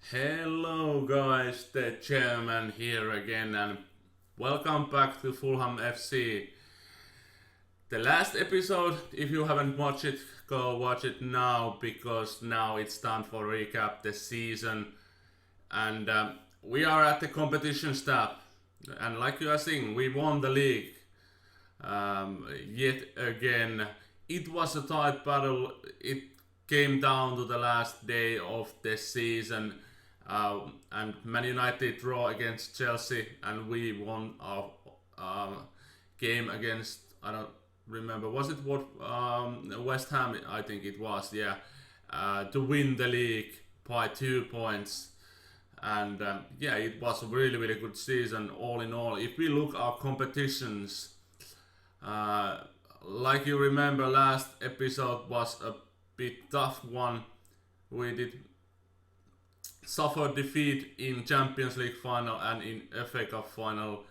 Hello guys, the chairman here again and welcome back to Fulham FC. The last episode, if you haven't watched it, go watch it now because now it's time for recap the season and we are at the competition step and like you are seeing, we won the league yet again. It was a tight battle. It came down to the last day of the season. And Man United draw against Chelsea, and we won our game against, I don't remember, was it West Ham? I think it was, yeah, to win the league by 2 points. And yeah, it was a really good season all in all. If we look our competitions, like you remember, last episode was a bit tough one. We did suffer defeat in Champions League final and in FA Cup final.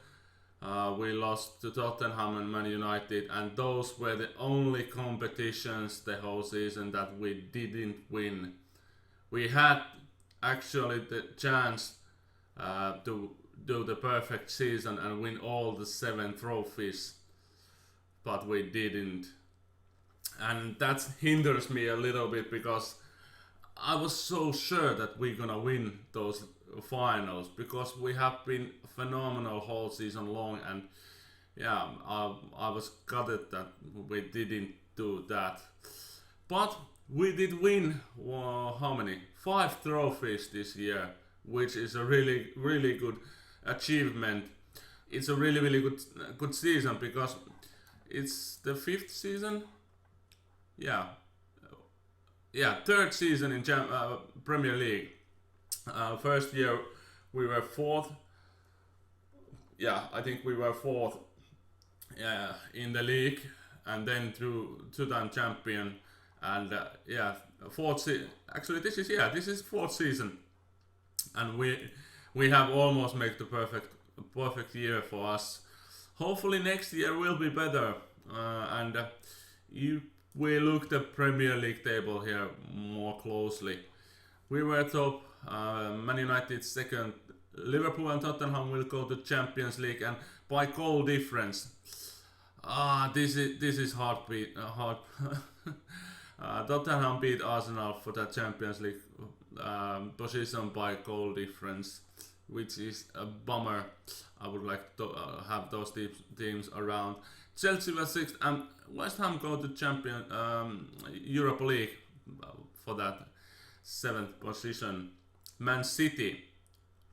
We lost to Tottenham and Man United, and those were the only competitions the whole season that we didn't win. We had actually the chance to do the perfect season and win all the 7 trophies, but we didn't. And that hinders me a little bit because I was so sure that we're gonna win those finals because we have been phenomenal whole season long, and yeah, I was gutted that we didn't do that. But we did win how many? 5 trophies this year, which is a really good achievement. It's a really good season because it's the 5th season. Yeah, 3rd season in Premier League. First year we were 4th. Yeah, I think we were 4th in the league, and then 2-time champion. And yeah, 4th actually this is 4th season, and we have almost made the perfect year for us. Hopefully next year will be better, and we look the Premier League table here more closely. We were top, Man United 2nd, Liverpool and Tottenham will go to Champions League, and by goal difference. This is hard. Tottenham beat Arsenal for the Champions League position by goal difference, which is a bummer. I would like to have those teams around. Chelsea was 6th, and West Ham go to Europa League for that 7th position. Man City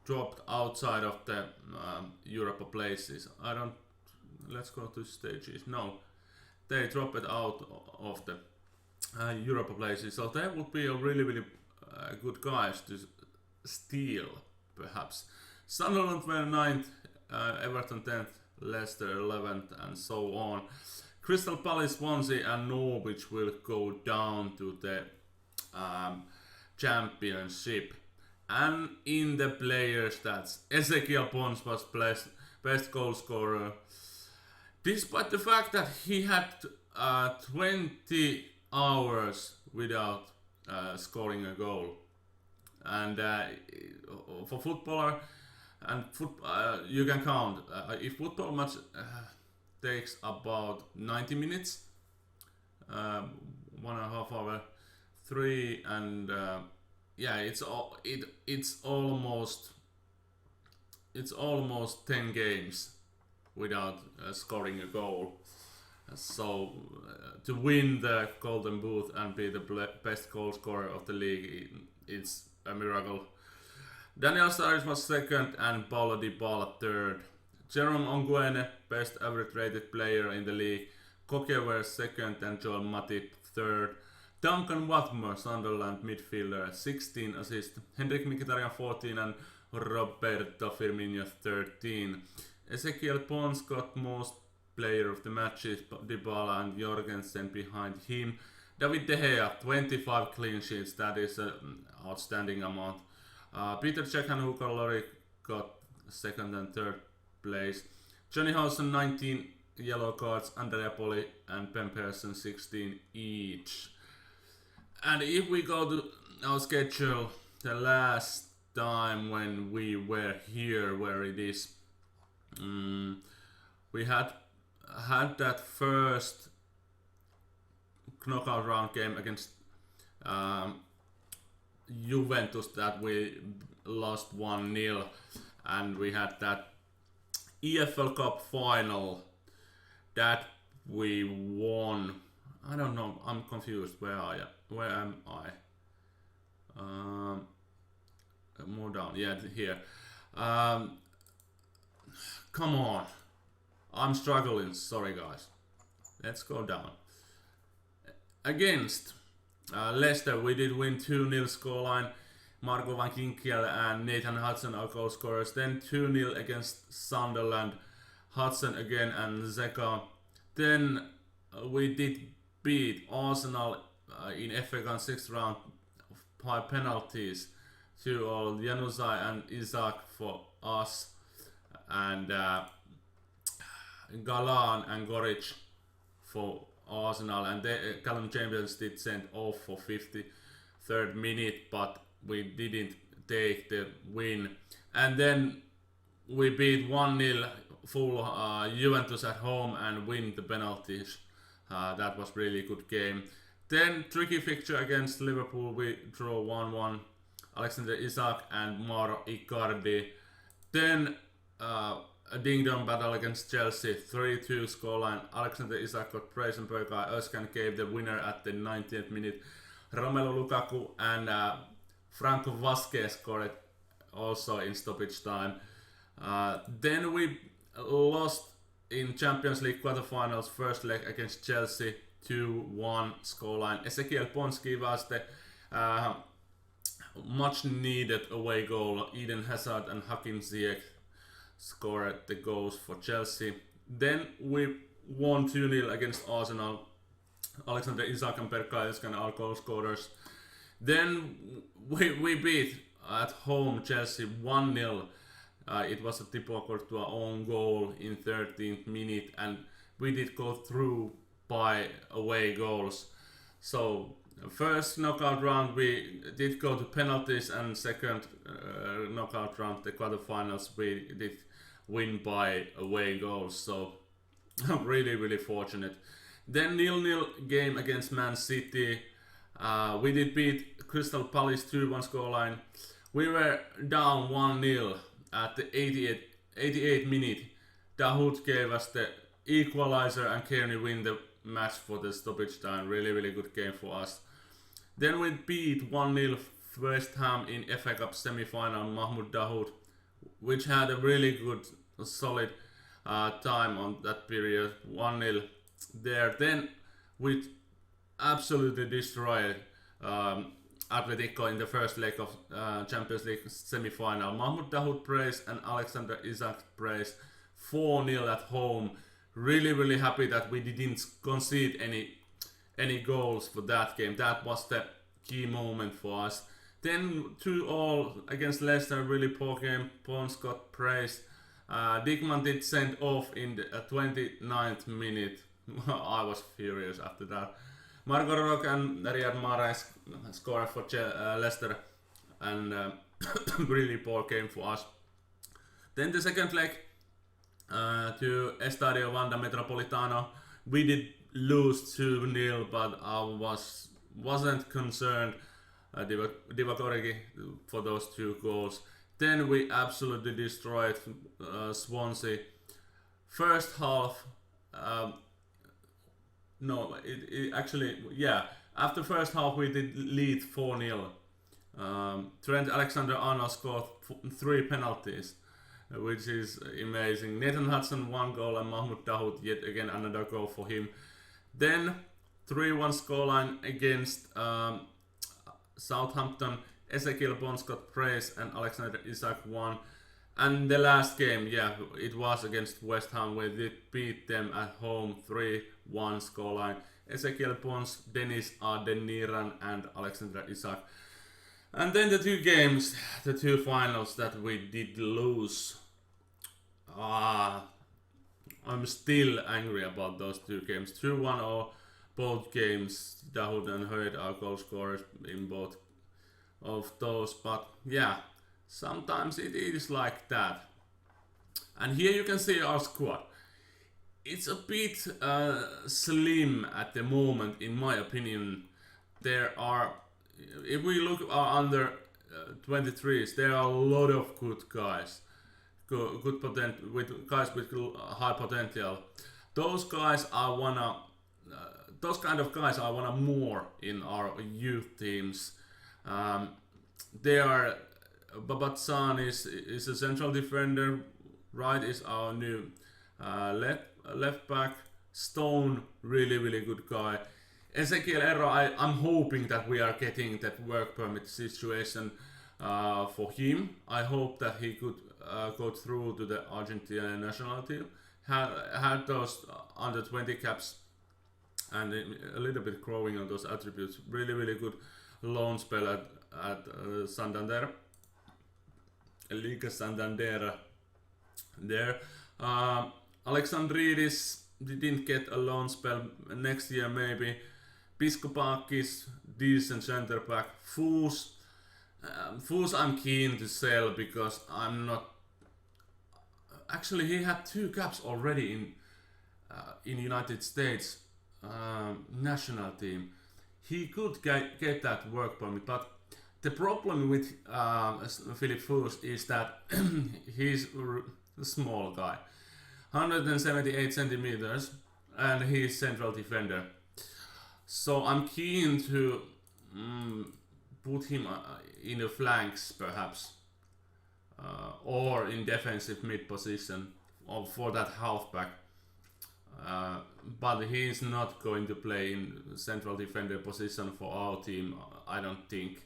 dropped outside of the Europa places. Let's go to stages. No, they dropped out of the Europa places. So they would be a really good guys to steal, perhaps. Sunderland were 9th, Everton 10th, Leicester 11th, and so on. Crystal Palace, Swansea and Norwich will go down to the championship. And in the player stats, Ezekiel Pons was best goal scorer, despite the fact that he had 20 hours without scoring a goal. And for footballer, and you can count, if football match takes about 90 minutes, 1.5 hour, 3, and yeah, it's almost 10 games without scoring a goal. So to win the Golden Boot and be the best goal scorer of the league, it's a miracle. Daniel Sturridge was 2nd and Paulo Dybala 3rd. Jerome Onguene, best average rated player in the league. Koke were 2nd and Joel Matip 3rd. Duncan Watmore, Sunderland midfielder, 16 assists. Henrik Mkhitaryan 14 and Roberto Firmino 13. Ezekiel Pons got most player of the matches, Dybala and Jorgensen behind him. David De Gea, 25 clean sheets, that is an outstanding amount. Peter Cech and Hugo Lloris got 2nd and 3rd place. Johnny Howson 19 yellow cards, Andrea Poli and Ben Pearson 16 each. And if we go to our schedule, the last time when we were here, where it is. We had that first knockout round game against Juventus that we lost 1-0, and we had that EFL Cup final that we won. I don't know, I'm confused. Where am I? More down. Yeah, here. Come on. I'm struggling. Sorry, guys. Let's go down. Against Leicester, we did win 2-0 scoreline. Marco Van Ginkel and Nathan Hudson are goal scorers. Then 2-0 against Sunderland. Hudson again and Zeka. Then we did beat Arsenal in FA Cup 6th round by penalties. 2-all. Januzaj and Isaac for us. And Galan and Goric for Arsenal. And Callum Chambers did send off for 53rd minute, but we didn't take the win. And then we beat 1-0 full Juventus at home and win the penalties. That was really good game. Then tricky fixture against Liverpool, we draw 1-1. Alexander Isak and Mauro Icardi. Then a ding-dong battle against Chelsea, 3-2 scoreline. Alexander Isak got praise and Berkay Özcan gave the winner at the 90th minute. Romelu Lukaku and Franco Vazquez scored also in stoppage time. Then we lost in Champions League quarterfinals, first leg against Chelsea, 2-1 scoreline. Ezequiel Pons gave us the much needed away goal. Eden Hazard and Hakim Ziyech scored the goals for Chelsea. Then we won 2-0 against Arsenal. Alexander Isak and Berkay Özcan are goal scorers. Then we beat at home Chelsea 1-0. It was a Thibaut Courtois own goal in 13th minute, and we did go through by away goals. So first knockout round we did go to penalties, and second knockout round, the quarterfinals, we did win by away goals. So really fortunate. Then 0-0 game against Man City. We did beat Crystal Palace 2-1 scoreline. We were down 1-0 at the 88th minute. Dahoud gave us the equalizer and Kearney win the match for the stoppage time. Really good game for us. Then we beat 1-0 West Ham in FA Cup semi-final. Mahmoud Dahoud, which had a really good, solid time on that period. 1-0 there. Then we absolutely destroyed Atletico in the first leg of Champions League semi-final. Mahmoud Dahoud praise and Alexander Isak praise. 4-0 at home. Really happy that we didn't concede any goals for that game. That was the key moment for us. Then 2-all against Leicester, really poor game. Pons got praised. Dickman did send off in the 29th minute. I was furious after that. Marco Rock and Riyad Mahrez scored for Leicester, and really poor game for us. Then the second leg to Estadio Wanda Metropolitano, we did lose 2-0, but I wasn't concerned. Divock Origi for those 2 goals. Then we absolutely destroyed Swansea. First half. No, it actually, yeah. After first half, we did lead 4-0. Trent Alexander-Arnold scored 3 penalties, which is amazing. Nathan Hudson 1 goal and Mahmoud Dahoud yet again another goal for him. Then 3-1 scoreline against Southampton. Ezequiel Pons got praise and Alexander Isak won. And the last game, yeah, it was against West Ham. We did beat them at home 3-1 scoreline. Ezequiel Pons, Dennis Adeniran and Alexander Isak. And then the 2 games, the 2 finals that we did lose. I'm still angry about those 2 games. 2-1 or both games. Dahoud and Hurd are goal scorers in both of those. But yeah, Sometimes it is like that. And here you can see our squad. It's a bit slim at the moment, in my opinion. There are, if we look under 23s, there are a lot of good guys, good potential, with guys with high potential. Those guys I wanna, those kind of guys I wanna more in our youth teams. They are, Babatsan is a central defender. Right is our new left back. Stone, really good guy. Ezekiel Erro, I'm hoping that we are getting that work permit situation for him. I hope that he could go through to the Argentinian national team. Had those under 20 caps and a little bit growing on those attributes. Really good loan spell at Santander, Liga Santander. There, Alexandridis didn't get a loan spell. Next year maybe. Piskopakis, decent center back. Foos I'm keen to sell because I'm not. Actually, he had 2 caps already in United States national team. He could get that work permit, but the problem with Philip Foos is that he's a small guy, 178 centimeters, and he's central defender. So I'm keen to put him in the flanks perhaps, or in defensive mid position, or for that halfback. But he's not going to play in central defender position for our team, I don't think.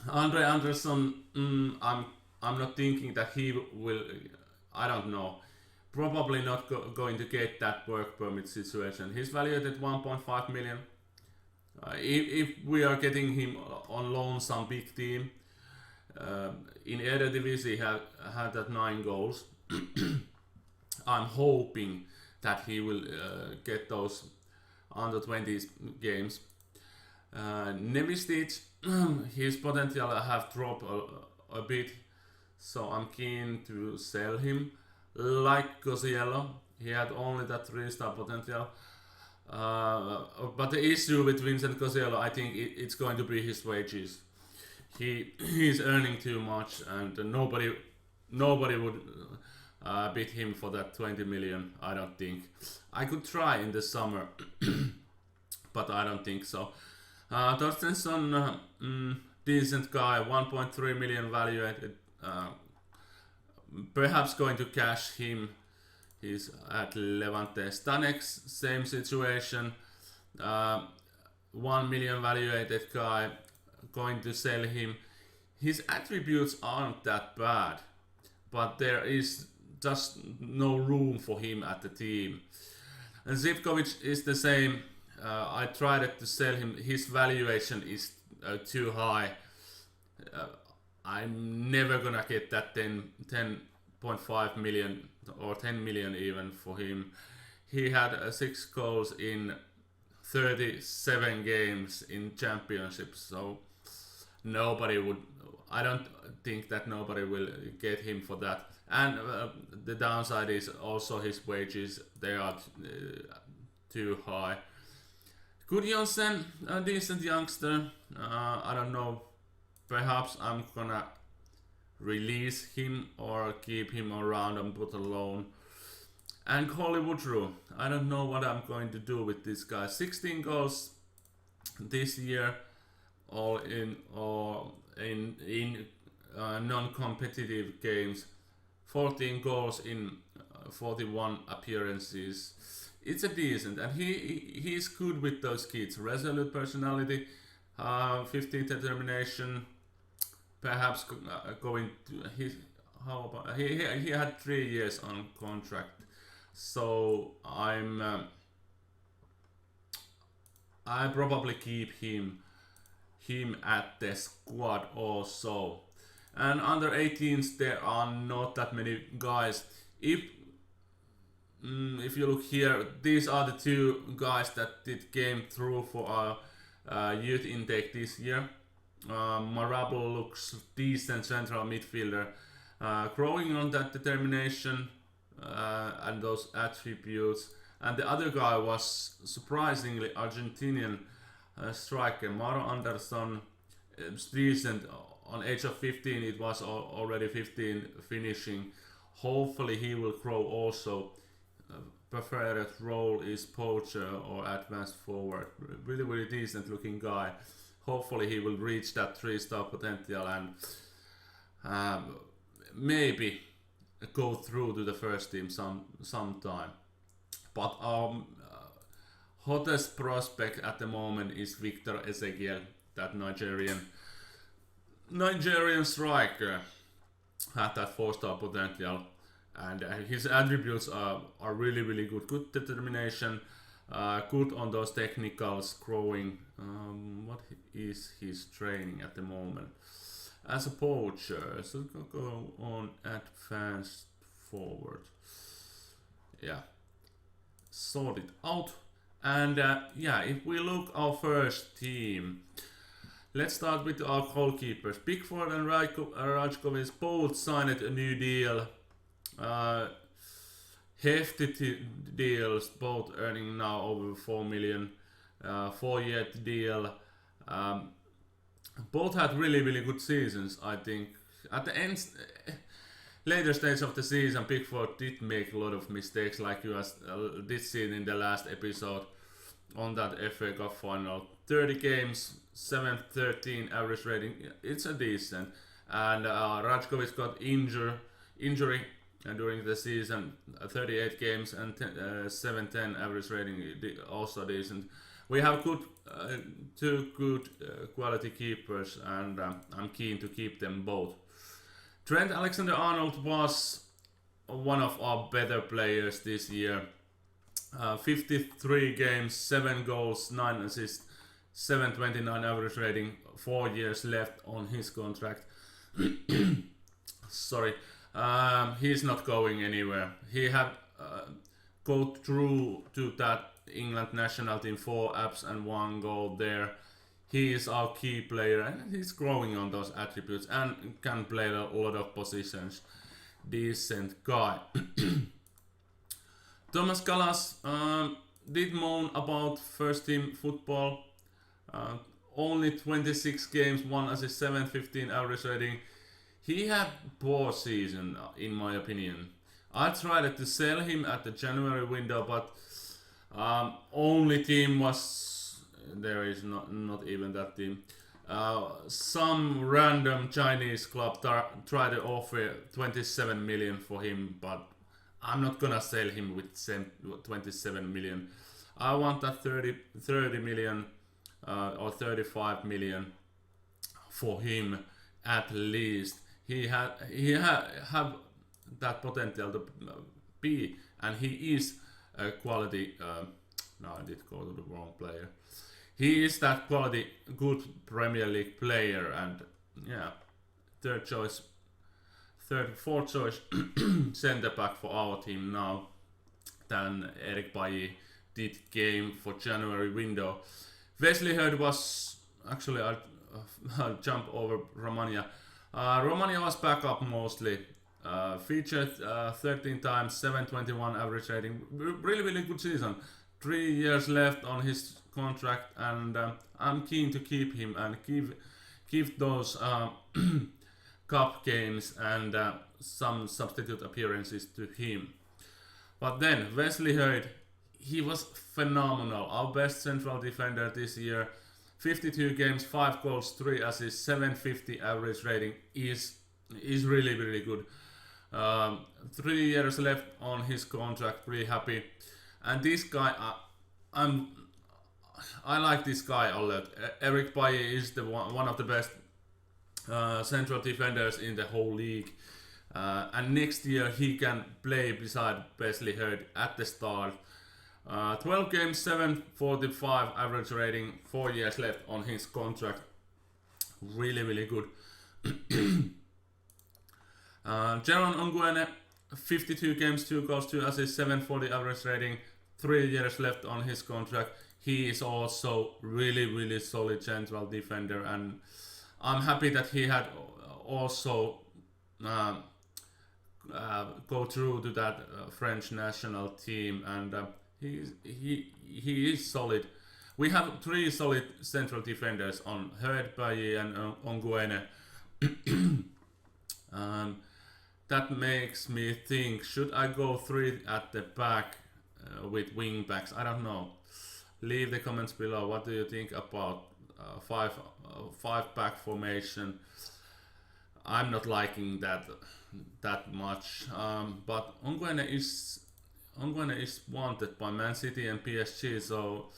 Andre Anderson, I'm not thinking that he will. I don't know. Probably not going to get that work permit situation. He's valued at 1.5 million. If we are getting him on loan some big team, in Eredivisie he had that 9 goals. I'm hoping that he will get those under 20s games. Nevistic, his potential have dropped a bit, so I'm keen to sell him. Like Cosiello, he had only that 3-star potential. But the issue with Vincent Cosiello, I think it's going to be his wages. He's earning too much, and nobody would beat him for that 20 million. I don't think. I could try in the summer, but I don't think so. Torstensson, decent guy, 1.3 million valuated. Perhaps going to cash him. He's at Levante. Stanex, same situation. 1 million valuated guy. Going to sell him. His attributes aren't that bad, but there is just no room for him at the team. And Zivkovic is the same. I tried to sell him. His valuation is too high. I'm never gonna get that 10.5 million or 10 million even for him. He had 6 goals in 37 games in championships, so nobody would. I don't think that nobody will get him for that. And the downside is also his wages. They are too high. Gudjonsen, a decent youngster. I don't know. Perhaps I'm gonna release him or keep him around and put a loan. And Coley Woodrow, I don't know what I'm going to do with this guy. 16 goals this year, all in non-competitive games. 14 goals in 41 appearances. It's a decent, and he's good with those kids. Resolute personality, 15 determination. Perhaps going to his. How about he had 3 years on contract, so I probably keep him at the squad also. And under 18s there are not that many guys. If you look here, these are the 2 guys that came through for our youth intake this year. Marable looks decent central midfielder, growing on that determination and those attributes. And the other guy was surprisingly Argentinian striker Mauro Anderson. It's decent. On age of 15, it was already 15 finishing. Hopefully he will grow also. Preferred role is poacher or advanced forward. Really decent looking guy. Hopefully he will reach that 3-star potential and maybe go through to the first team sometime. But our hottest prospect at the moment is Victor Ezekiel, that Nigerian striker. Had that 4-star potential, and his attributes are really good. Good determination, good on those technicals, growing. What is his training at the moment? As a poacher, so go on advanced forward. Yeah, sort it out. And yeah, if we look our first team, let's start with our goalkeepers. Pickford and Rajkovic both signed a new deal. Hefty deals, both earning now over 4 million. 4-year deal. Both had really good seasons, I think. At the end, later stage of the season, Pickford did make a lot of mistakes, like you did see in the last episode on that FA Cup final. 30 games, 713 average rating. It's a decent. And Rajkovic got injury during the season. 38 games and 710 average rating. Also decent. We have two good quality keepers, and I'm keen to keep them both. Trent Alexander-Arnold was one of our better players this year. 53 games, 7 goals, 9 assists, 729 average rating, 4 years left on his contract. Sorry, he's not going anywhere. He had go through to that England national team, 4 apps and 1 goal there. He is our key player and he's growing on those attributes and can play a lot of positions. Decent guy. Thomas Gallas did moan about first team football. Only 26 games, 1 assist, 715 average rating. He had poor season in my opinion. I tried to sell him at the January window, but only team was, there is not even that team. Some random Chinese club tried to offer 27 million for him, but I'm not gonna sell him with 27 million. I want that 30 million or 35 million for him at least. He have that potential to be, and he is a quality. No, I did go to the wrong player. He is that quality, good Premier League player, and yeah, fourth choice centre back for our team now. Then Eric Bailly did game for January window. Wesley Hurd was actually I'll jump over Romania. Romania was back up mostly. Featured 13 times, 721 average rating. Really good season. 3 years left on his contract, and I'm keen to keep him and give those cup games and some substitute appearances to him. But then Wesley Hurd, he was phenomenal. Our best central defender this year. 52 games, 5 goals, 3 assists, 750 average rating is really good. 3 years left on his contract, really happy. And this guy, I like this guy a lot. Eric Bailly is one of the best central defenders in the whole league. And next year he can play beside Wesley Hurd at the start. 12 games, 745 average rating, 4 years left on his contract. Really good. Jeron Onguene, 52 games, 2 goals, 2 assists, 740 average rating, 3 years left on his contract. He is also really solid central defender, and I'm happy that he had also go through to that French national team, and he is solid. We have three solid central defenders on Herd, Bailly, and Onguene. That makes me think: should I go three at the back with wing backs? I don't know. Leave the comments below. What do you think about five back formation? I'm not liking that much. But Onguene is wanted by Man City and PSG, so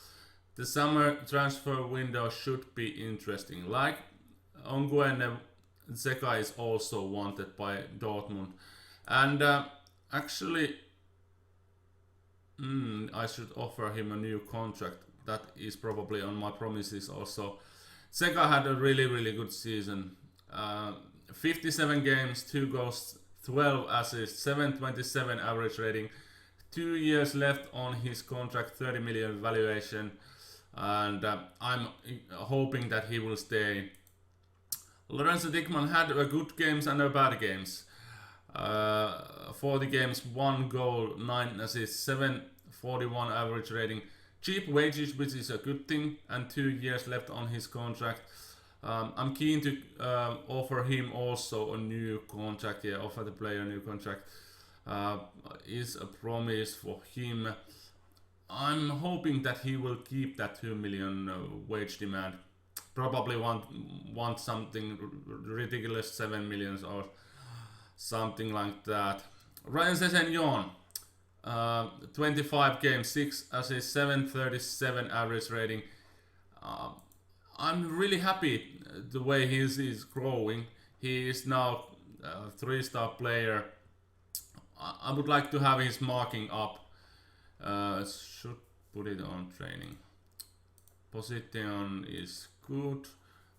the summer transfer window should be interesting. Like Onguene, Zeka is also wanted by Dortmund, and actually, I should offer him a new contract. That is probably on my promises also. Zeka had a really good season. 57 games, 2 goals, 12 assists, 727 average rating, 2 years left on his contract, 30 million valuation, and I'm hoping that he will stay. Lorenzo Dickmann had a good games and a bad games. 40 games, 1 goal, 9 assists, 741 average rating, cheap wages, which is a good thing, and 2 years left on his contract. I'm keen to offer him also a new contract. Yeah, offer the player a new contract. Is a promise for him. I'm hoping that he will keep that 2 million wage demand. Probably want something ridiculous, 7 million or something like that. Ryan Sessegnon, 25 games, 6 assists, 737 average rating. I'm really happy the way he is growing. He is now a 3-star player. I would like to have his marking up. Should put it on training. Position is good.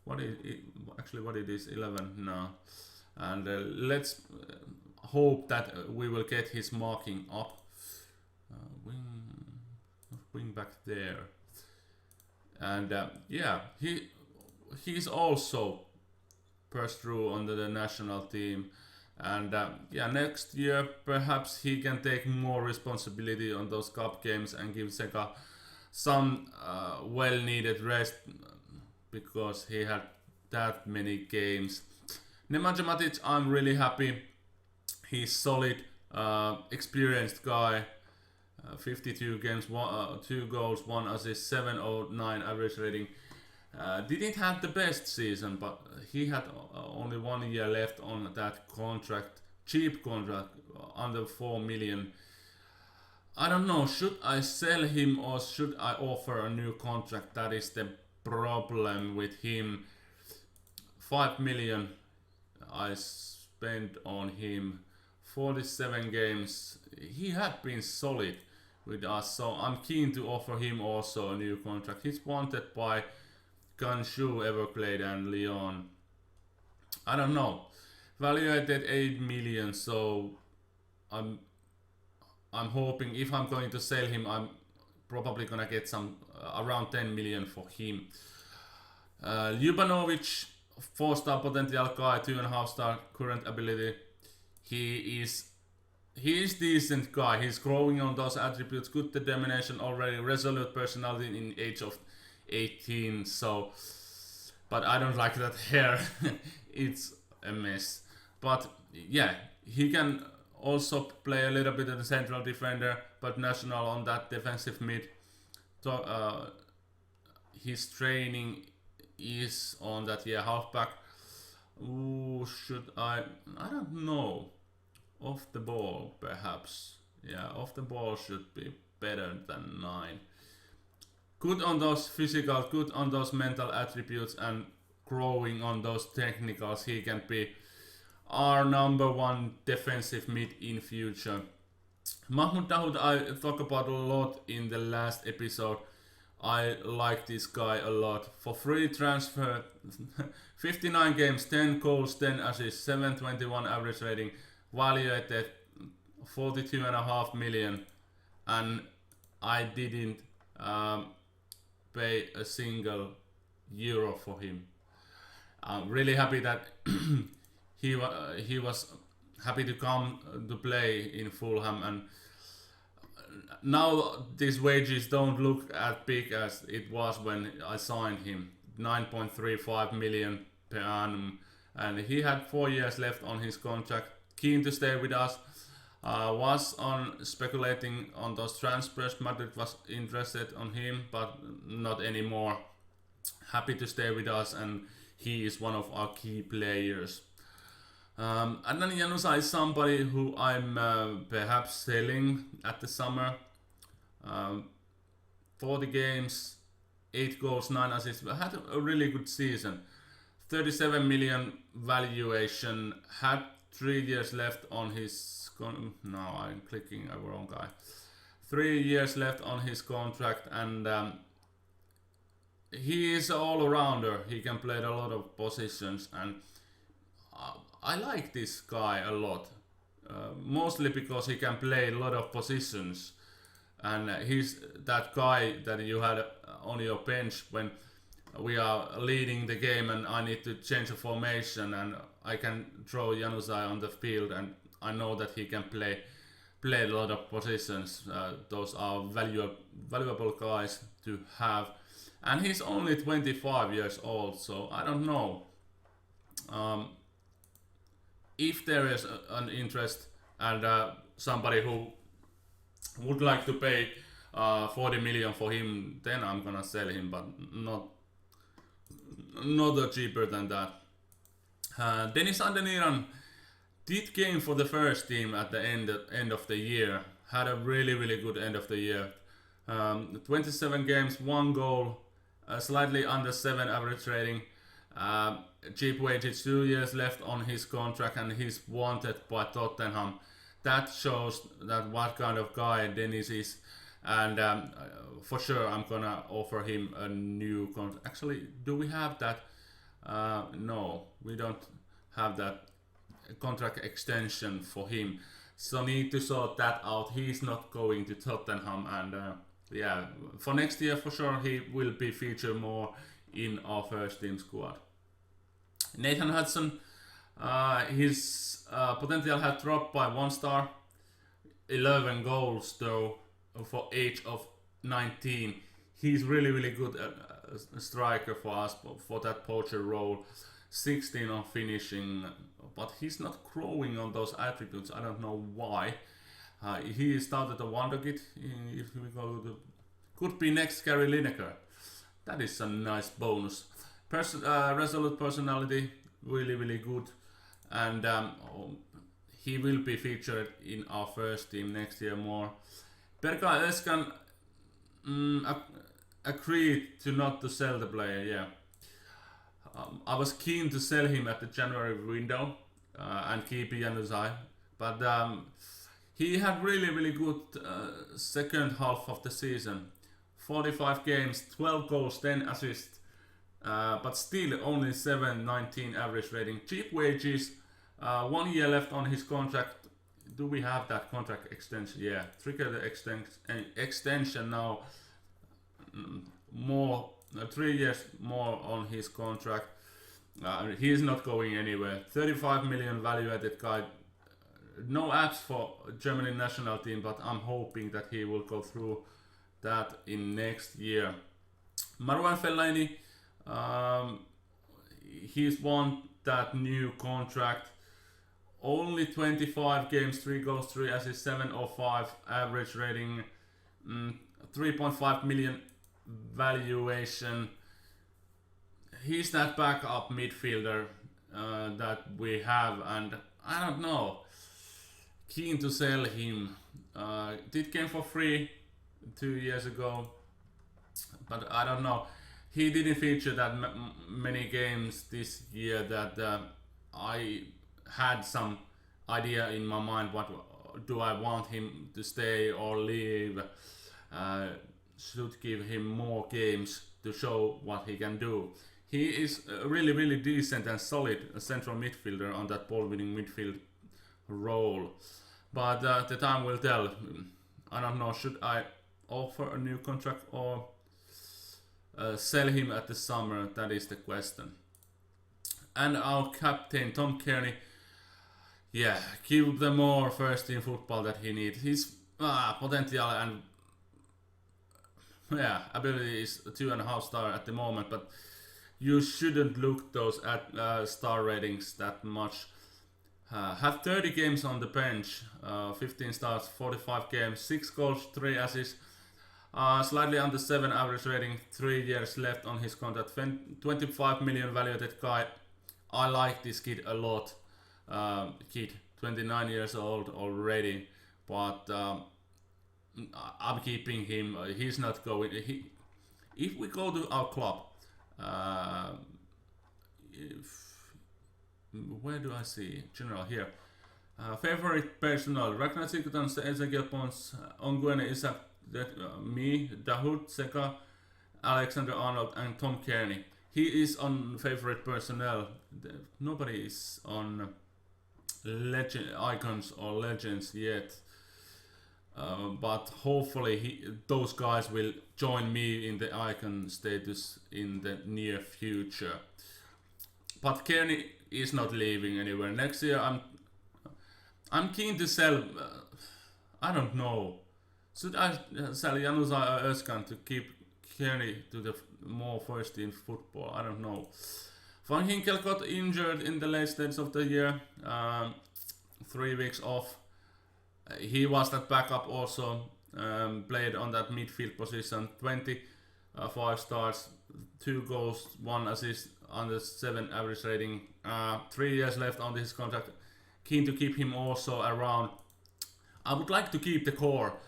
What it is 11 now, and let's hope that we will get his marking up. Wing back there. And yeah, he's also passed through under the national team, and yeah, next year perhaps he can take more responsibility on those cup games and give Zeka some well-needed rest, because he had that many games. Nemanja Matic, I'm really happy. He's solid, experienced guy. 52 games, 2 goals, 1 assist, 709 average rating. Didn't have the best season, but he had only 1 year left on that contract, cheap contract, under 4 million. I don't know, should I sell him or should I offer a new contract? That is the problem with him. 5 million I spent on him, 47 games. He had been solid with us, so I'm keen to offer him also a new contract. He's wanted by Guangzhou, Everglade and Lyon. I don't know. Valuated 8 million, so I'm hoping if I'm going to sell him, I'm probably gonna get some around 10 million for him. Ljubanovic, 4-star potential guy, 2.5-star current ability. He is decent guy. He's growing on those attributes. Good determination already. Resolute personality in age of 18. So, but I don't like that hair. It's a mess. But yeah, he can also play a little bit of the central defender, but national on that defensive mid. So his training is on that halfback. Ooh, should I don't know. Off the ball, perhaps. Yeah, off the ball should be better than 9. Good on those physical, good on those mental attributes, and growing on those technicals. He can be our number 1 defensive mid in future. Mahmoud Dahoud, I talked about a lot in the last episode. I like this guy a lot. For free transfer, 59 games, 10 goals, 10 assists, 721 average rating. Valuated 42.5 million, and I didn't pay a single euro for him. I'm really happy that he was happy to come to play in Fulham, and now these wages don't look as big as it was when I signed him. 9.35 million per annum, and he had 4 years left on his contract. Keen to stay with us. Was on speculating on those transfers. Madrid was interested on him, but not anymore. Happy to stay with us, and he is one of our key players. Adnan Januzaj is somebody who I'm perhaps selling at the summer. 40 games, 8 goals, 9 assists. Had a really good season. 37 million valuation. Had 3 years left on his. No, I'm clicking a wrong guy. 3 years left on his contract, and he is an all-rounder. He can play a lot of positions, and I like this guy a lot. Mostly because he can play a lot of positions, and he's that guy that you had on your bench when we are leading the game and I need to change the formation, and I can throw Januzaj on the field, and I know that he can play a lot of positions. Those are valuable guys to have, and he's only 25 years old, so I don't know if there is an interest and somebody who would like to pay 40 million for him, then I'm gonna sell him, but not cheaper than that. Dennis Adeniran did game for the first team at the end of the year. Had a really good end of the year. 27 games, 1 goal, slightly under 7 average rating. Cheap wages, 2 years left on his contract, and he's wanted by Tottenham. That shows that what kind of guy Dennis is, and for sure I'm gonna offer him a new contract. Actually, do we have that? No, we don't have that contract extension for him, so need to sort that out. He's not going to Tottenham, and yeah, for next year for sure he will be featured more in our first team squad. Nathan Hudson, his potential had dropped by 1 star. 11 goals though for age of 19. He's really good a striker for us for that poacher role. 16 on finishing, but he's not growing on those attributes. I don't know why. He started a wonder kid. If we go to, could be next Gary Lineker. That is a nice bonus. Resolute personality, really good, and he will be featured in our first team next year more. Berkay Özcan agreed to not to sell the player. Yeah, I was keen to sell him at the January window and keep Januzaj, but he had really good second half of the season. 45 games, 12 goals, 10 assists, but still only 7.19 average rating. Cheap wages, 1 year left on his contract. Do we have that contract extension? Yeah, trigger the extension now. More 3 years more on his contract. He is not going anywhere. 35 million value-added guy. No apps for Germany national team, but I'm hoping that he will go through that in next year. Marwan Fellaini, he's won that new contract. Only 25 games, 3 goals, 3 assists, 7.05 average rating, 3.5 million valuation. He's that backup midfielder that we have, and I don't know. Keen to sell him. Did game for free 2 years ago, but I don't know. He didn't feature that many games this year that I had some idea in my mind. What do I want him to stay or leave? Should give him more games to show what he can do. He is a really decent and solid central midfielder on that ball-winning midfield role. But the time will tell. I don't know, should I offer a new contract or sell him at the summer? That is the question. And our captain Tom Kearney, yeah, give them more first team football that he needs. His potential and ability is 2.5 star at the moment, but you shouldn't look those at star ratings that much. Had 30 games on the bench, 15 starts, 45 games, 6 goals, 3 assists, slightly under 7 average rating, 3 years left on his contract, 25 million valued guy. I like this kid a lot. Kid, 29 years old already, but I'm keeping him. He's not going. If we go to our club, where do I see general here? Favorite personnel: Ragnar Sigurdsson, Ezekiel Pons, Onguene Isak, me, Dahoud Seka, Alexander Arnold, and Tom Kearney. He is on favorite personnel. Nobody is on icons or legends yet. But hopefully those guys will join me in the icon status in the near future. But Kearney is not leaving anywhere. Next year I'm keen to sell. I don't know. Should I sell Janusa Özkan to keep Kearney to the more first team football? I don't know. Van Ginkel got injured in the late stage of the year. 3 weeks off. He was that backup also. Played on that midfield position. 25 starts, 2 goals, 1 assist, under 7 average rating. 3 years left on his contract. Keen to keep him also around. I would like to keep the core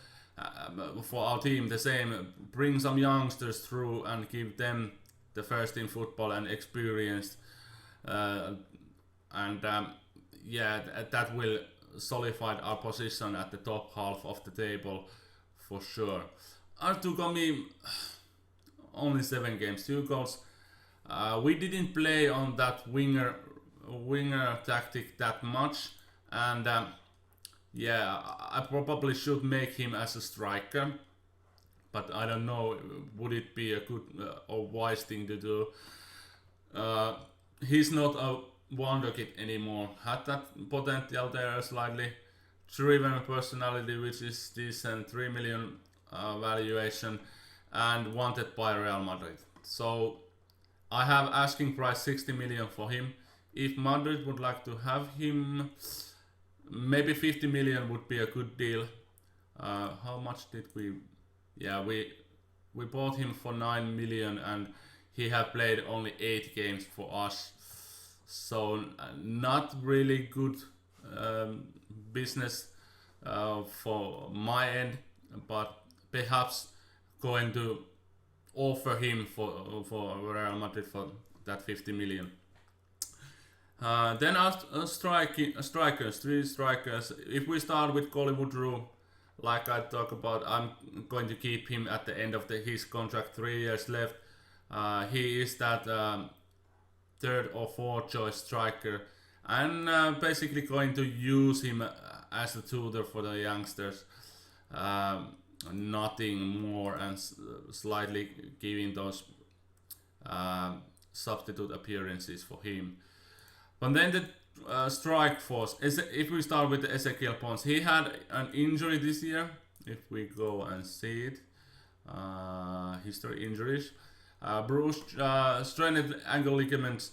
for our team the same. Bring some youngsters through and give them the first team football and experience. That will solidify our position at the top half of the table for sure. Arttu Komi, only 7 games, 2 goals. We didn't play on that winger tactic that much, and I probably should make him as a striker, but I don't know, would it be a good or wise thing to do? He's not a wonder kid anymore. Had that potential there, slightly driven personality, which is decent, 3 million valuation, and wanted by Real Madrid. So I have asking price 60 million for him. If Madrid would like to have him, maybe 50 million would be a good deal. How much did we? Yeah, we bought him for 9 million, and he had played only 8 games for us. So not really good business for my end, but perhaps going to offer him for Real Madrid for that 50 million. Then our strikers, 3 strikers. If we start with Colly Woodrow, like I talked about, I'm going to keep him at the end of his contract, 3 years left. He is that 3rd or 4th choice striker, and basically going to use him as a tutor for the youngsters. Nothing more, and slightly giving those substitute appearances for him. But then the strike force, if we start with the Ezekiel Pons, he had an injury this year. If we go and see it, history injuries, bruised strained ankle ligaments.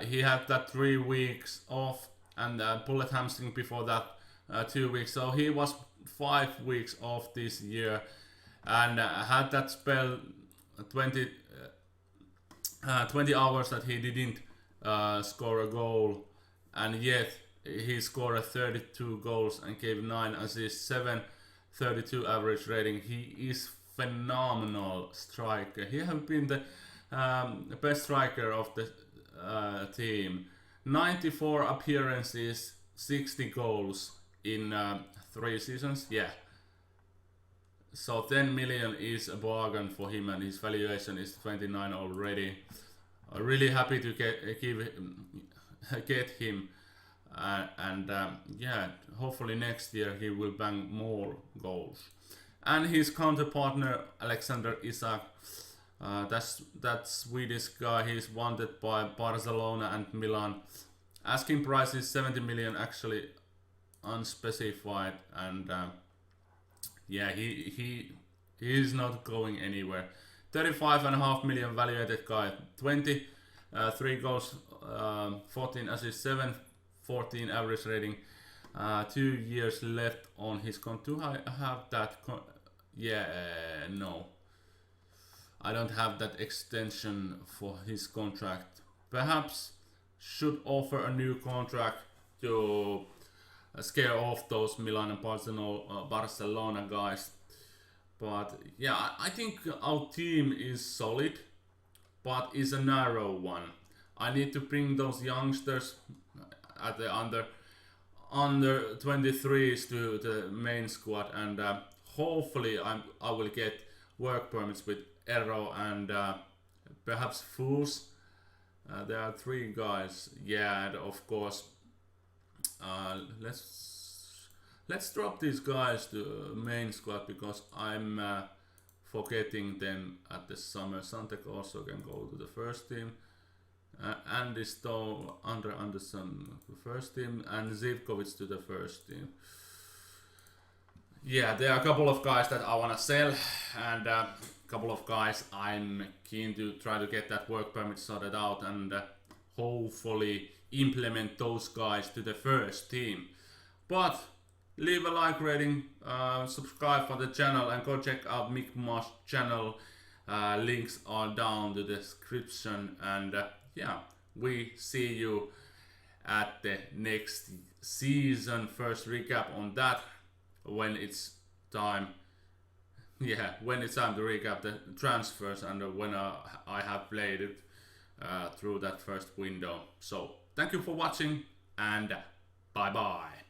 He had that 3 weeks off, and pulled hamstring before that 2 weeks. So he was 5 weeks off this year, and had that spell 20 hours that he didn't score a goal, and yet he scored 32 goals and gave 9 assists, 7.32 average rating. He is phenomenal striker. He has been the best striker of the team. 94 appearances, 60 goals in 3 seasons. Yeah. So 10 million is a bargain for him, and his valuation is 29 already. I'm really happy to get him, and hopefully next year he will bang more goals. And his counterpartner Alexander Isak, That Swedish guy. He's wanted by Barcelona and Milan. Asking price is 70 million, actually unspecified, and yeah, he is not going anywhere. 35.5 million valuated guy. 3 goals, 14 assists, 714 average rating. 2 years left on his contract. Do I have that? Yeah, no. I don't have that extension for his contract. Perhaps should offer a new contract to scare off those Milan and Barcelona guys. But yeah, I think our team is solid, but is a narrow one. I need to bring those youngsters at the under 23s to the main squad, and hopefully I will get work permits with Ero and perhaps Fools. There are 3 guys. Yeah, and of course, let's drop these guys to main squad because I'm forgetting them at the summer. Santek also can go to the first team. Andy Stowe, Anderson first team, and Zivkovic to the first team. Yeah, there are a couple of guys that I wanna sell, and a couple of guys I'm keen to try to get that work permit sorted out, and hopefully implement those guys to the first team. But leave a like rating, subscribe for the channel, and go check out Mick Moss channel. Links are down the description, and yeah, we see you at the next season. First recap on that when it's time. Yeah, when it's time to recap the transfers and when I have played it through that first window. So thank you for watching, and bye bye.